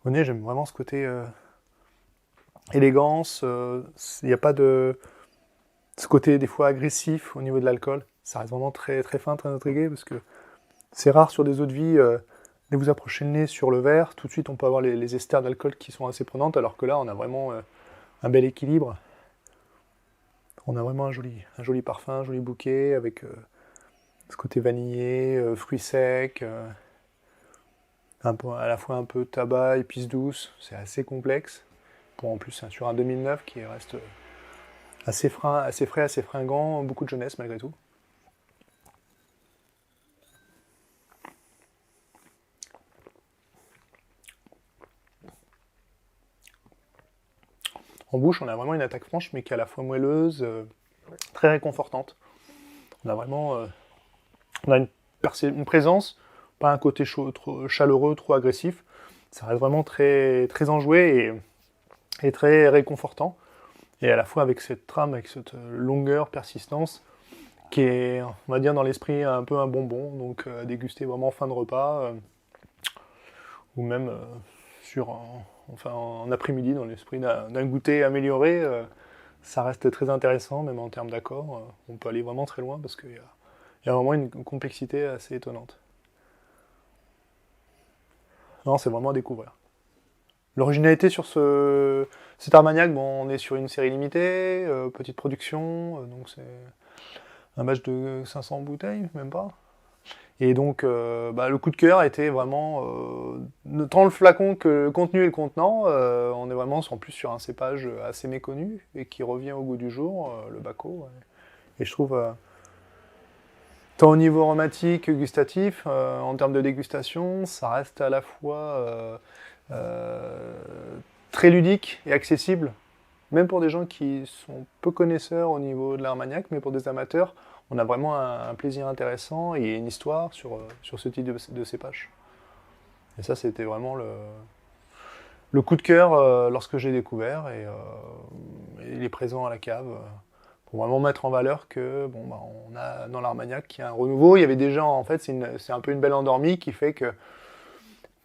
Honnêtement, j'aime vraiment ce côté élégance. Il n'y a pas de ce côté des fois agressif au niveau de l'alcool. Ça reste vraiment très, très fin, très intrigué, parce que c'est rare sur des eaux de vie, dès que vous approchez le nez sur le verre, tout de suite on peut avoir les esters d'alcool qui sont assez prenantes, alors que là on a vraiment un bel équilibre. On a vraiment un joli parfum, un joli bouquet, avec ce côté vanillé, fruits secs, à la fois un peu tabac, épices douces. C'est assez complexe. Pour en plus, hein, sur un 2009 qui reste assez frais, assez fringant, beaucoup de jeunesse malgré tout. En bouche, on a vraiment une attaque franche, mais qui est à la fois moelleuse, très réconfortante. On a vraiment on a une présence, pas un côté chaud, trop chaleureux, trop agressif. Ça reste vraiment très, très enjoué et très réconfortant. Et à la fois avec cette trame, avec cette longueur, persistance, qui est, on va dire, dans l'esprit un peu un bonbon, donc à déguster vraiment en fin de repas, ou même enfin, en après-midi, dans l'esprit d'un goûter amélioré. Ça reste très intéressant, même en termes d'accords. On peut aller vraiment très loin parce qu'il y a vraiment une complexité assez étonnante. Non, c'est vraiment à découvrir. L'originalité sur cet Armagnac, bon, on est sur une série limitée, petite production, donc c'est un batch de 500 bouteilles, même pas. Et donc, le coup de cœur était vraiment, tant le flacon que le contenu et le contenant, on est vraiment en plus sur un cépage assez méconnu et qui revient au goût du jour, le Baco. Ouais. Et je trouve, tant au niveau aromatique que gustatif, en termes de dégustation, ça reste à la fois euh, très ludique et accessible, même pour des gens qui sont peu connaisseurs au niveau de l'Armagnac, mais pour des amateurs, on a vraiment un plaisir intéressant et une histoire sur ce type de cépage. Et ça, c'était vraiment le coup de cœur lorsque j'ai découvert, et il est présent à la cave pour vraiment mettre en valeur que bon, bah, on a dans l'Armagnac qui a un renouveau. Il y avait déjà, en fait, c'est un peu une belle endormie qui fait que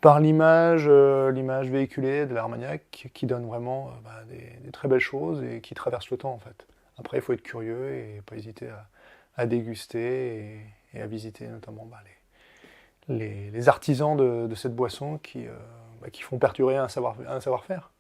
par l'image véhiculée de l'Armagnac qui donne vraiment des très belles choses et qui traverse le temps en fait. Après, il faut être curieux et pas hésiter à déguster et à visiter notamment les artisans de cette boisson qui font perdurer un savoir-faire.